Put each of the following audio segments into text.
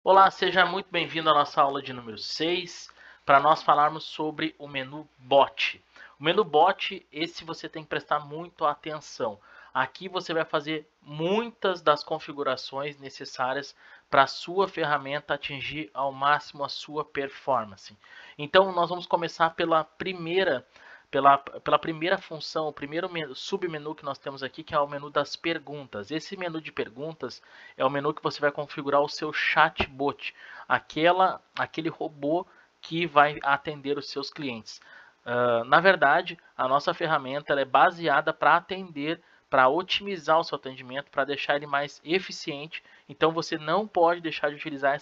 Olá, seja muito bem-vindo à nossa aula de número 6, para nós falarmos sobre o menu Bot. O menu Bot, esse você tem que prestar muito atenção. Aqui você vai fazer muitas das configurações necessárias para a sua ferramenta atingir ao máximo a sua performance. Então, nós vamos começar pela primeira função, o primeiro submenu que nós temos aqui, que é o menu das perguntas. Esse menu de perguntas é o menu que você vai configurar o seu chatbot, aquele robô que vai atender os seus clientes. Na verdade, a nossa ferramenta ela é baseada para atender, para otimizar o seu atendimento, para deixar ele mais eficiente. Então você não pode deixar de utilizar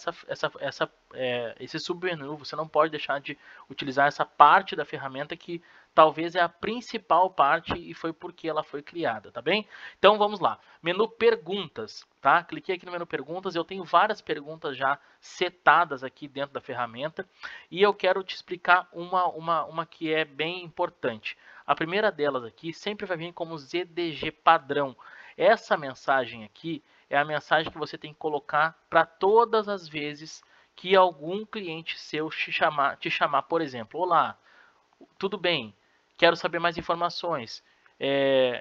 esse submenu, você não pode deixar de utilizar essa parte da ferramenta que talvez é a principal parte e foi porque ela foi criada, tá bem? Então vamos lá, menu perguntas, tá? Cliquei aqui no menu perguntas, eu tenho várias perguntas já setadas aqui dentro da ferramenta e eu quero te explicar uma que é bem importante. A primeira delas aqui sempre vai vir como ZDG padrão. Essa mensagem aqui é a mensagem que você tem que colocar para todas as vezes que algum cliente seu te chamar, por exemplo, olá, tudo bem, quero saber mais informações.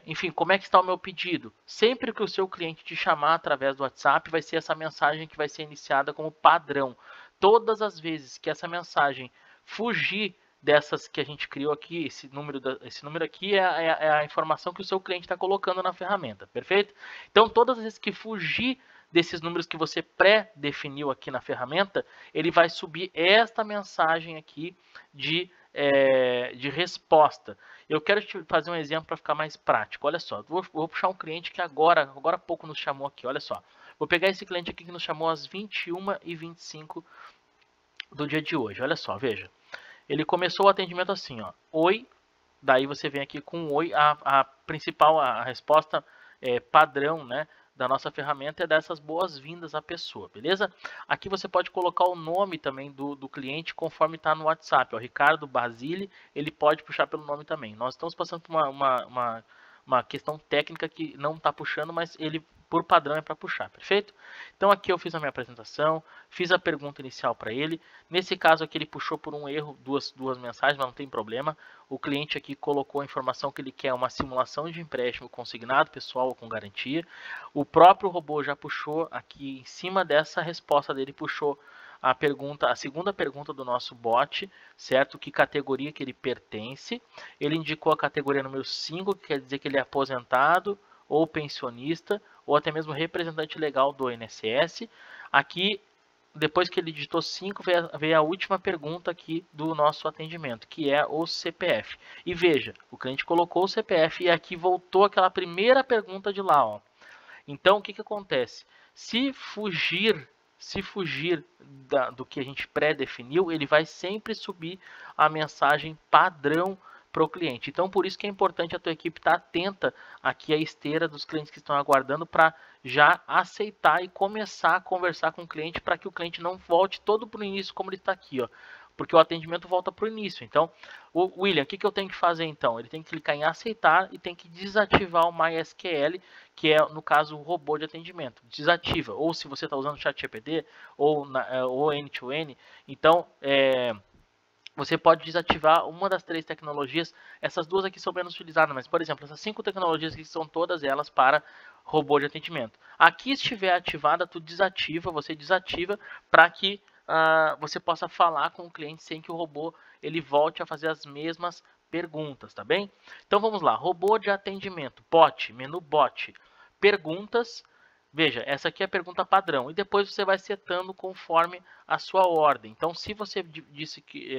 Enfim, como é que está o meu pedido? Sempre que o seu cliente te chamar através do WhatsApp, vai ser essa mensagem que vai ser iniciada como padrão. Todas as vezes que essa mensagem fugir dessas que a gente criou aqui, esse número aqui é a informação que o seu cliente está colocando na ferramenta, perfeito? Então, todas as vezes que fugir desses números que você pré-definiu aqui na ferramenta, ele vai subir esta mensagem aqui de resposta. Eu quero te fazer um exemplo para ficar mais prático. Olha só, vou puxar um cliente que agora há pouco nos chamou aqui. Olha só, vou pegar esse cliente aqui que nos chamou às 21h25 do dia de hoje. Olha só, veja. Ele começou o atendimento assim, ó. Oi. Daí você vem aqui com oi. A principal, a resposta padrão, né, da nossa ferramenta é dessas boas-vindas à pessoa, beleza? Aqui você pode colocar o nome também do cliente conforme está no WhatsApp. O Ricardo Basile, ele pode puxar pelo nome também. Nós estamos passando por uma questão técnica que não está puxando, mas ele por padrão é para puxar, perfeito? Então aqui eu fiz a minha apresentação, fiz a pergunta inicial para ele. Nesse caso aqui ele puxou por um erro duas mensagens, mas não tem problema. O cliente aqui colocou a informação que ele quer uma simulação de empréstimo consignado, pessoal ou com garantia. O próprio robô já puxou aqui em cima dessa resposta dele, puxou a segunda pergunta do nosso bot, certo? Que categoria que ele pertence. Ele indicou a categoria número 5, que quer dizer que ele é aposentado ou pensionista, ou até mesmo representante legal do INSS. Aqui, depois que ele digitou 5, veio a última pergunta aqui do nosso atendimento, que é o CPF. E veja, o cliente colocou o CPF e aqui voltou aquela primeira pergunta de lá, ó. Então, o que acontece? Se fugir do que a gente pré-definiu, ele vai sempre subir a mensagem padrão para o cliente. Então, por isso que é importante a tua equipe estar atenta aqui à esteira dos clientes que estão aguardando para já aceitar e começar a conversar com o cliente para que o cliente não volte todo para o início como ele está aqui, ó. Porque o atendimento volta para o início. Então, o William, o que eu tenho que fazer então? Ele tem que clicar em aceitar e tem que desativar o MySQL, que é, no caso, o robô de atendimento. Desativa. Ou se você está usando o ChatGPT ou N2N, então você pode desativar uma das 3 tecnologias. Essas duas aqui são menos utilizadas, mas, por exemplo, essas 5 tecnologias aqui são todas elas para robô de atendimento. Aqui estiver ativada, você desativa para que você possa falar com o cliente sem que o robô ele volte a fazer as mesmas perguntas, tá bem? Então vamos lá, robô de atendimento, bot, menu bot, perguntas. Veja, essa aqui é a pergunta padrão e depois você vai setando conforme a sua ordem. Então, se você disse que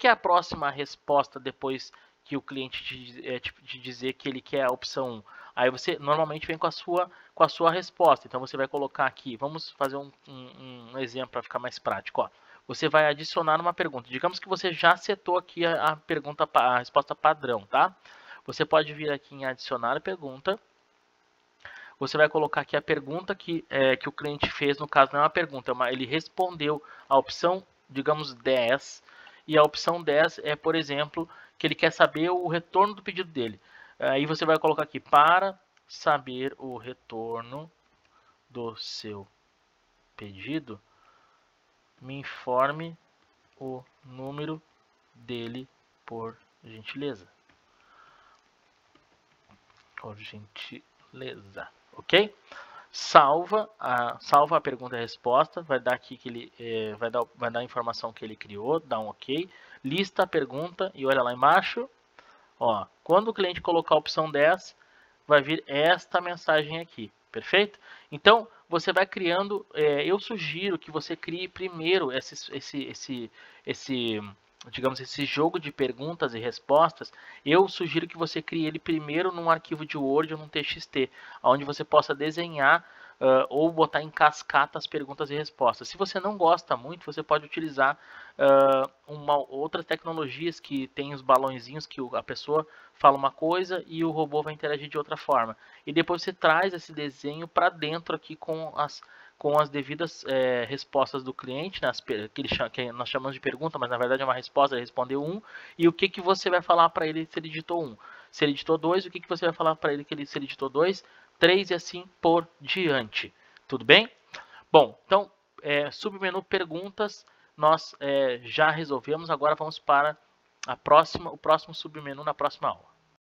é a próxima resposta depois que o cliente te dizer que ele quer a opção 1? Aí você normalmente vem com a sua resposta. Então, você vai colocar aqui, vamos fazer um exemplo para ficar mais prático. Ó. Você vai adicionar uma pergunta. Digamos que você já setou aqui a resposta padrão, tá? Você pode vir aqui em adicionar pergunta. Você vai colocar aqui a pergunta que o cliente fez, no caso não é uma pergunta, ele respondeu a opção, digamos, 10, e a opção 10 é, por exemplo, que ele quer saber o retorno do pedido dele. Aí você vai colocar aqui, para saber o retorno do seu pedido, me informe o número dele, por gentileza. Por gentileza, ok? Salva a pergunta e a resposta, vai dar aqui que ele vai dar a informação que ele criou, dá um ok, lista a pergunta e olha lá embaixo, ó, quando o cliente colocar a opção 10, vai vir esta mensagem aqui, perfeito? Então, você vai criando, eu sugiro que você crie primeiro digamos, esse jogo de perguntas e respostas. Eu sugiro que você crie ele primeiro num arquivo de Word ou num TXT, onde você possa desenhar ou botar em cascata as perguntas e respostas. Se você não gosta muito, você pode utilizar outras tecnologias que tem os balãozinhos que a pessoa fala uma coisa e o robô vai interagir de outra forma. E depois você traz esse desenho para dentro aqui com as devidas respostas do cliente, né, que nós chamamos de pergunta, mas na verdade é uma resposta, ele respondeu 1, e o que você vai falar para ele se ele digitou 1. Se ele digitou 2, o que você vai falar para ele se ele digitou 2, 3 e assim por diante. Tudo bem? Bom, então, submenu perguntas, nós já resolvemos, agora vamos para o próximo submenu na próxima aula.